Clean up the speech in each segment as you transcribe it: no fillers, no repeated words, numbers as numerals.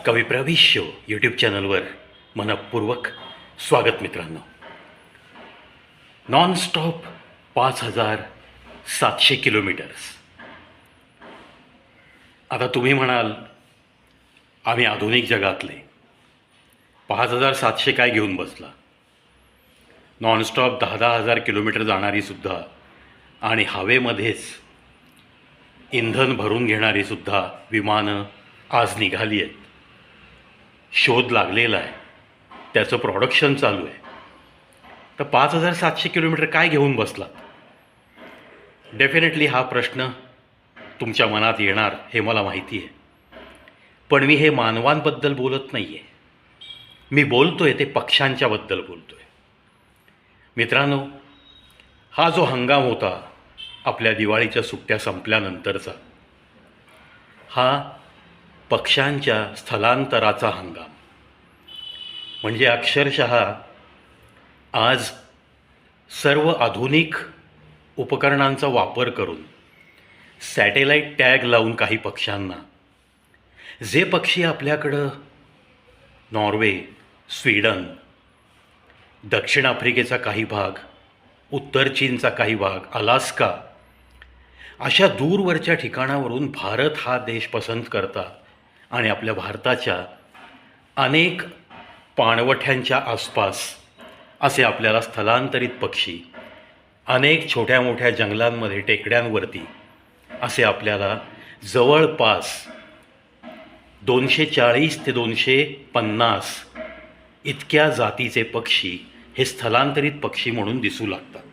कविप्रवेश show YouTube चॅनलवर मनपूर्वक स्वागत मित्रांनो. Nonstop 5700 kilometres. आता तुम्ही म्हणाल आम्ही आधुनिक जगातले 5700 काय घेऊन बसला. नॉनस्टॉप 10,000 किलोमीटर जाणारीसुद्धा आणि हवेमध्येच इंधन भरून घेणारीसुद्धा विमानं आज निघाली आहेत. शोध लागलेला आहे, त्याचं प्रोडक्शन चालू आहे. तर 5700 किलोमीटर काय घेऊन बसला. डेफिनेटली हा प्रश्न तुमच्या मनात येणार हे मला माहिती आहे. पण मी हे मानवांबद्दल बोलत नाही आहे, मी बोलतो आहे ते पक्ष्यांच्याबद्दल बोलतो आहे. मित्रांनो, हा जो हंगाम होता आपल्या दिवाळीच्या सुट्ट्या संपल्यानंतरचा, हा पक्ष्यांच्या स्थलांतराचा हंगाम. म्हणजे अक्षरशः आज सर्व आधुनिक उपकरणांचा वापर करून सॅटेलाईट टॅग लावून काही पक्ष्यांना, जे पक्षी आपल्याकडं नॉर्वे, स्वीडन, दक्षिण आफ्रिकेचा काही भाग, उत्तर चीनचा काही भाग, अलास्का अशा दूरवरच्या ठिकाणावरून भारत हा देश पसंत करतात आणि आपल्या भारताच्या अनेक पाणवठ्यांच्या आसपास असे आपल्याला स्थलांतरित पक्षी, अनेक छोट्या मोठ्या जंगलांमध्ये, टेकड्यांवरती असे आपल्याला जवळपास 240 ते 250 इतक्या जातीचे पक्षी हे स्थलांतरित पक्षी म्हणून दिसू लागतात.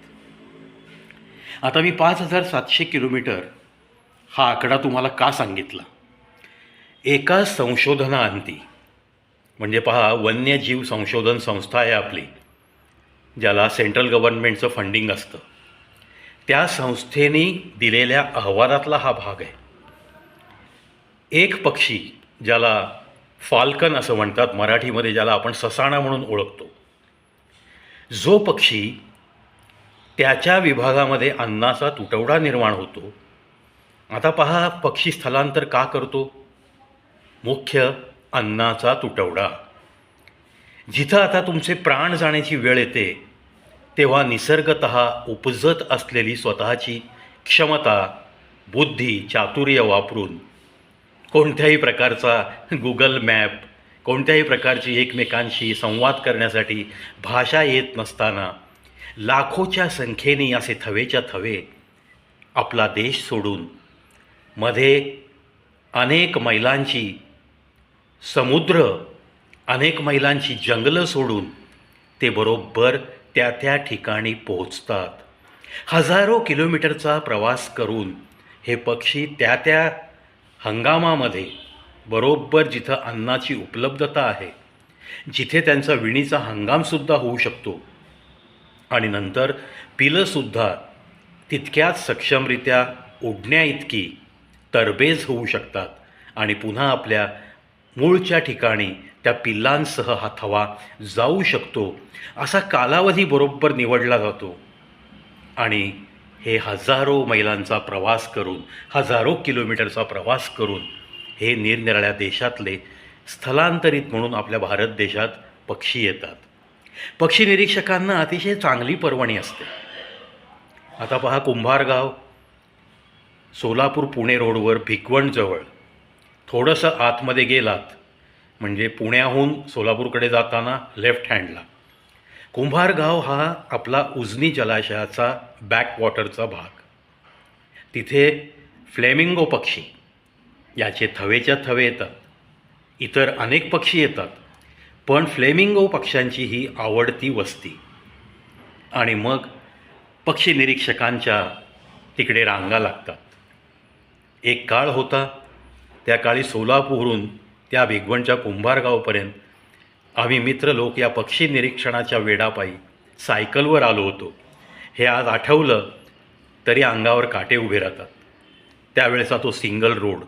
आता मी 5700 किलोमीटर हा आकडा तुम्हाला का सांगितला. एका संशोधनाअंती, म्हणजे पहा, वन्यजीव संशोधन संस्था आहे आपली, ज्याला सेंट्रल गव्हर्नमेंटचं फंडिंग असतं, त्या संस्थेने दिलेल्या अहवालातला हा भाग आहे. एक पक्षी, ज्याला फाल्कन असं म्हणतात मराठीमध्ये, ज्याला आपण ससाणा म्हणून ओळखतो, जो पक्षी त्याच्या विभागामध्ये अन्नाचा तुटवडा निर्माण होतो. आता पहा, पक्षी स्थलांतर का करतो. मुख्य अन्नाचा तुटवडा. जिथं आता तुमचे प्राण जाण्याची वेळ येते, तेव्हा निसर्गतः उपजत असलेली स्वतःची क्षमता, बुद्धी, चातुर्य वापरून कोणत्याही प्रकारचा गुगल मॅप, कोणत्याही प्रकारची एकमेकांशी संवाद करण्यासाठी भाषा येत नसताना लाखोच्या संख्येने असे थवेच्या थवे आपला देश सोडून, मध्ये अनेक मैलांची समुद्र, अनेक मैलांची जंगलं सोडून ते बरोबर त्या ठिकाणी पोहोचतात. हजारो किलोमीटरचा प्रवास करून हे पक्षी त्या हंगामामध्ये बरोबर जिथं अन्नाची उपलब्धता आहे, जिथे त्यांचा विणीचा हंगामसुद्धा होऊ शकतो आणि नंतर पिलंसुद्धा तितक्याच सक्षमरित्या उडण्या इतकी तरबेज होऊ शकतात आणि पुन्हा आपल्या मूळच्या ठिकाणी त्या पिल्लांसह हा थवा जाऊ शकतो. असा कालावधी बरोबर निवडला जातो आणि हे हजारो मैलांचा प्रवास करून, हजारो किलोमीटरचा प्रवास करून हे निरनिराळ्या देशातले स्थलांतरित म्हणून आपल्या भारत देशात पक्षी येतात. पक्षी निरीक्षकांना अतिशय चांगली पर्वणी असते. आता पहा, कुंभारगाव सोलापूर पुणे रोडवर भिगवणजवळ थोडंसं आतमध्ये गेलात, म्हणजे पुण्याहून सोलापूरकडे जाताना लेफ्ट हँडला कुंभारगाव हा आपला उजनी जलाशयाचा बॅकवॉटरचा भाग. तिथे फ्लेमिंगो पक्षी याचे थवेच्या थवे येतात. इतर अनेक पक्षी येतात, पण फ्लेमिंगो पक्ष्यांची ही आवडती वस्ती. आणि मग पक्षी निरीक्षकांच्या तिकडे रांगा लागतात. एक काळ होता, त्या काळी सोलापूरहून त्या भिगवणच्या कुंभारगावपर्यंत आम्ही मित्र लोक या पक्षी निरीक्षणाच्या वेडापायी सायकलवर आलो होतो. हे आज आठवलं तरी अंगावर काटे उभे राहतात. त्यावेळेचा तो सिंगल रोड,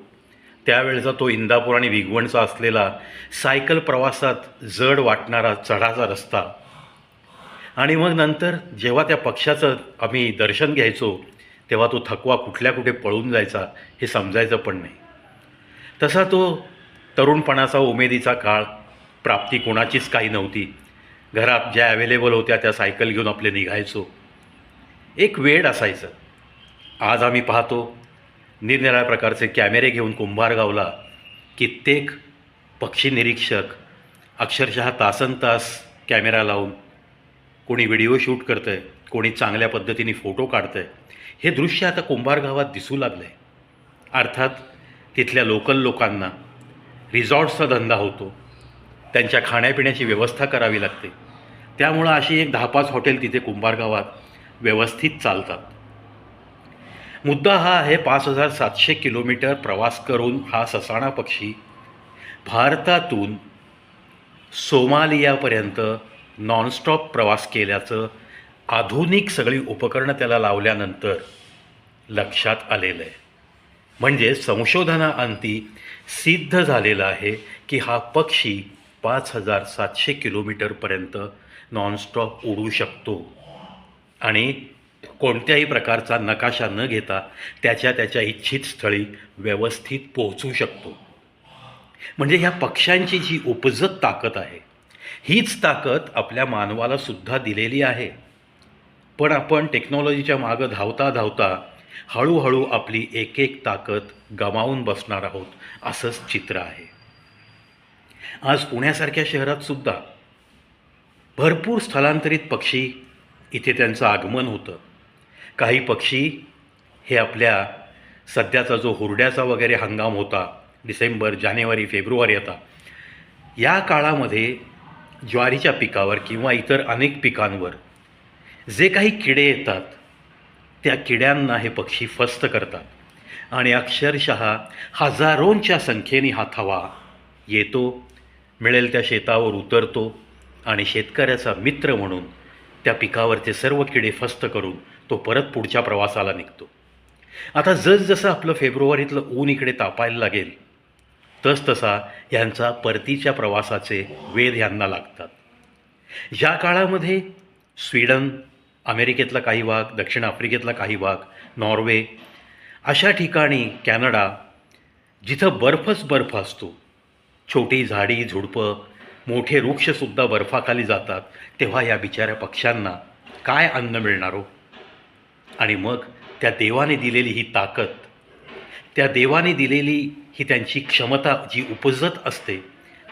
त्यावेळेचा तो इंदापूर आणि भिगवणचा असलेला सायकल प्रवासात जड वाटणारा चढाचा रस्ता. आणि मग नंतर जेव्हा त्या पक्षाचं आम्ही दर्शन घ्यायचो, तेव्हा तो थकवा कुठल्या कुठे पळून जायचा हे समजायचं पण नाही. तसा तो तरुणपणाचा उमेदीचा काळ, प्राप्ती कोणाचीच काही नव्हती. घरात ज्या अवेलेबल होत्या त्या सायकल घेऊन आपले निघायचो. एक वेड असायचं. आज आम्ही पाहतो निरनिराळ्या प्रकारचे कॅमेरे घेऊन कुंभारगावला कित्येक पक्षी निरीक्षक अक्षरशः तासनतास कॅमेरा लावून कोणी व्हिडिओ शूट करतं आहे, कोणी चांगल्या पद्धतीने फोटो काढतं आहे. हे दृश्य आता कुंभारगावात दिसू लागलं आहे. अर्थात तिथल्या लोकल लोकांना रिसॉर्ट्सचा धंदा होतो, त्यांच्या खाण्यापिण्याची व्यवस्था करावी लागते. त्यामुळं अशी एक 10-5 हॉटेल तिथे कुंभारगावात व्यवस्थित चालतात. मुद्दा हा आहे 5700 किलोमीटर प्रवास करून हा ससाणा पक्षी भारतातून सोमालियापर्यंत नॉनस्टॉप प्रवास केल्याचं आधुनिक सगळी उपकरणं त्याला लावल्यानंतर लक्षात आलेलं आहे. म्हणजे संशोधनाअंती सिद्ध झालेलं आहे की हा पक्षी 5700 किलोमीटरपर्यंत नॉनस्टॉप उडू शकतो आणि कोणत्याही प्रकारचा नकाशा न घेता त्याच्या इच्छित स्थळी व्यवस्थित पोहोचू शकतो. म्हणजे ह्या पक्ष्यांची जी उपजत ताकद आहे, हीच ताकद आपल्या मानवाला सुद्धा दिलेली आहे. पण आपण टेक्नॉलॉजीच्या मागं धावता धावता हळूहळू आपली एक एक ताकद गमावून बसणार आहोत, असंच चित्र आहे. आज पुण्यासारख्या शहरात सुद्धा भरपूर स्थलांतरित पक्षी इथे त्यांचं आगमन होतं. काही पक्षी हे आपल्या सध्याचा जो हुरड्याचा वगैरे हंगाम होता, डिसेंबर, जानेवारी, फेब्रुवारी, आता या काळामध्ये ज्वारीच्या पिकावर किंवा इतर अनेक पिकांवर जे काही किडे येतात त्या किड्यांना हे पक्षी फस्त करतात आणि अक्षरशः हजारोंच्या संख्येने हा थवा येतो, मिळेल त्या शेतावर उतरतो आणि शेतकऱ्याचा मित्र म्हणून त्या पिकावरचे सर्व किडे फस्त करून तो परत पुढच्या प्रवासाला निघतो. आता जसजसं आपलं फेब्रुवारीतलं ऊन इकडे तापायला लागेल तसतसा ह्यांचा परतीच्या प्रवासाचे वेध ह्यांना लागतात. ज्या काळामध्ये स्वीडन, अमेरिकेतला काही भाग, दक्षिण आफ्रिकेतला काही भाग, नॉर्वे अशा ठिकाणी, कॅनडा, जिथं बर्फच बर्फ असतो, छोटी झाडी झुडपं, मोठे वृक्षसुद्धा बर्फाखाली जातात, तेव्हा या बिचाऱ्या पक्ष्यांना काय अन्न मिळणार हो? आणि मग त्या देवाने दिलेली ही ताकद, त्या देवाने दिलेली ही त्यांची क्षमता जी उपजत असते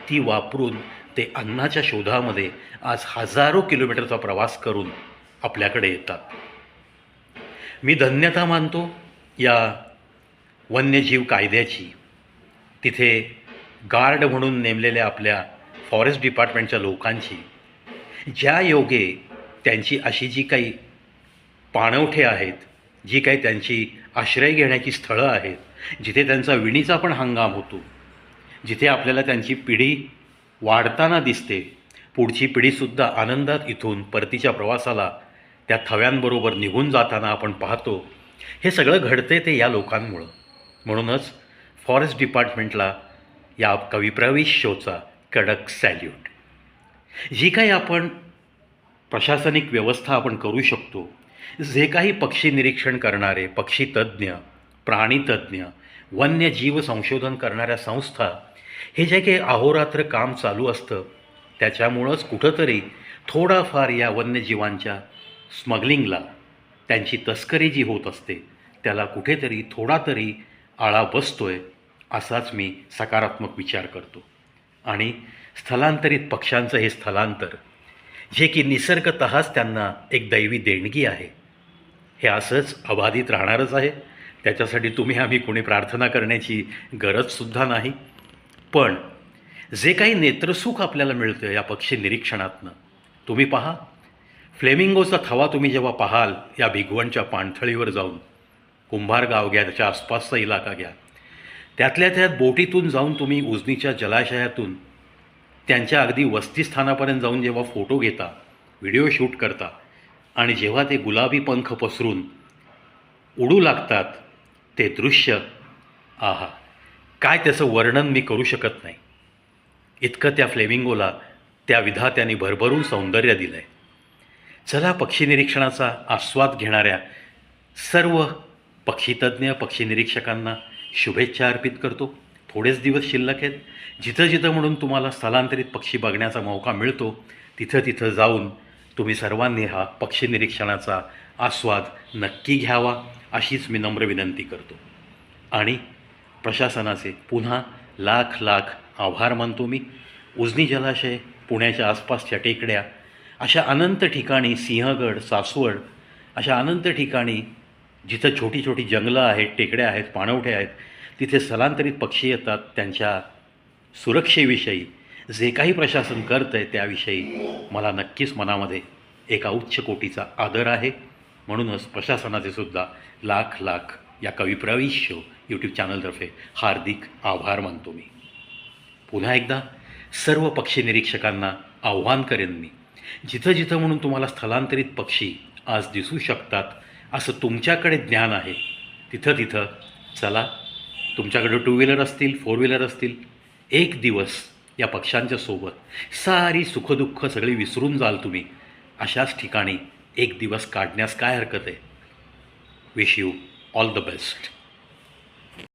ती वापरून ते अन्नाच्या शोधामध्ये आज हजारो किलोमीटरचा प्रवास करून आपल्याकडे येतात. मी धन्यता मानतो या वन्यजीव कायद्याची, तिथे गार्ड म्हणून नेमलेल्या आपल्या फॉरेस्ट डिपार्टमेंटच्या लोकांची, ज्या योगे त्यांची अशी जी काही पाणवठे आहेत, जी काही त्यांची आश्रय घेण्याची स्थळं आहेत, जिथे त्यांचा विणीचा पण हंगाम होतो, जिथे आपल्याला त्यांची पिढी वाढताना दिसते, पुढची पिढीसुद्धा आनंदात इथून परतीच्या प्रवासाला त्या थव्यांबरोबर निघून जाताना आपण पाहतो, हे सगळं घडते ते या लोकांमुळं. म्हणूनच फॉरेस्ट डिपार्टमेंटला या कविप्रवेश शोचा कडक सॅल्यूट. जी काही आपण प्रशासनिक व्यवस्था आपण करू शकतो, जे काही पक्षी निरीक्षण करणारे पक्षीतज्ज्ञ, प्राणीतज्ज्ञ, वन्यजीव संशोधन करणाऱ्या संस्था, हे जे काही अहोरात्र काम चालू असतं, त्याच्यामुळंच कुठंतरी थोडाफार या वन्यजीवांच्या स्मगलिंगला, त्यांची तस्करी जी होत असते त्याला कुठेतरी थोडा तरी आळा बसतोय, असाच मी सकारात्मक विचार करतो. आणि स्थलांतरित पक्ष्यांचं हे स्थलांतर, जे की निसर्गतःच त्यांना एक दैवी देणगी आहे, हे असंच अबाधित राहणारच आहे. त्याच्यासाठी तुम्ही आम्ही कोणी प्रार्थना करण्याची गरजसुद्धा नाही. पण जे काही नेत्रसुख आपल्याला मिळतं या पक्षी निरीक्षणातनं, तुम्ही पहा, फ्लेमिंगोचा थवा तुम्ही जेव्हा पाहाल या भिगवणच्या पाणथळीवर जाऊन, कुंभारगाव घ्या, त्याच्या आसपासचा इलाका घ्या, त्यातल्या त्यात बोटीतून जाऊन तुम्ही उजनीच्या जलाशयातून त्यांच्या अगदी वस्तीस्थानापर्यंत जाऊन जेव्हा फोटो घेता, व्हिडिओ शूट करता आणि जेव्हा ते गुलाबी पंख पसरून उडू लागतात, ते दृश्य, आहा, काय त्याचं वर्णन मी करू शकत नाही. इतकं त्या फ्लेमिंगोला त्या विधात्याने भरभरून सौंदर्य दिलं आहे. चला, पक्षी निरीक्षणाचा आस्वाद घेणाऱ्या सर्व पक्षीतज्ज्ञ, पक्षी निरीक्षकांना शुभेच्छा अर्पित करतो. थोडेच दिवस शिल्लक आहेत. जिथं जिथं म्हणून तुम्हाला स्थलांतरित पक्षी बघण्याचा मौका मिळतो तिथं तिथं जाऊन तुम्ही सर्वांनी हा पक्षी निरीक्षणाचा आस्वाद नक्की घ्यावा, अशीच मी नम्र विनंती करतो. आणि प्रशासनाचे पुन्हा लाख लाख आभार मानतो मी. उजनी जलाशय, पुण्याच्या आसपासच्या टेकड्या, अशा अनंत ठिकाणी, सिंहगड, सासवड, अशा अनंत ठिकाणी जिथं छोटी छोटी जंगलं आहेत, टेकड्या आहेत, पाणवठे आहेत, तिथे स्थलांतरित पक्षी येतात. त्यांच्या सुरक्षेविषयी जे काही प्रशासन करतं आहे त्याविषयी मला नक्कीच मनामध्ये एका उच्च कोटीचा आदर आहे. म्हणूनच प्रशासनाचे सुद्धा लाख लाख या कविप्रविश्य यूट्यूब चॅनलतर्फे हार्दिक आभार मानतो मी. पुन्हा एकदा सर्व पक्षी निरीक्षकांना आव्हान करेन मी, जिथं जिथं म्हणून तुम्हाला स्थलांतरित पक्षी आज दिसू शकतात असं तुमच्याकडे ज्ञान आहे, तिथं तिथं चला. तुमच्याकडे टू व्हीलर असतील, फोर व्हीलर असतील, एक दिवस या पक्ष्यांच्या सोबत सारी सुखदुःख सगळी विसरून जाल तुम्ही. अशाच ठिकाणी एक दिवस काढण्यास काय हरकत आहे. Wish you all the best.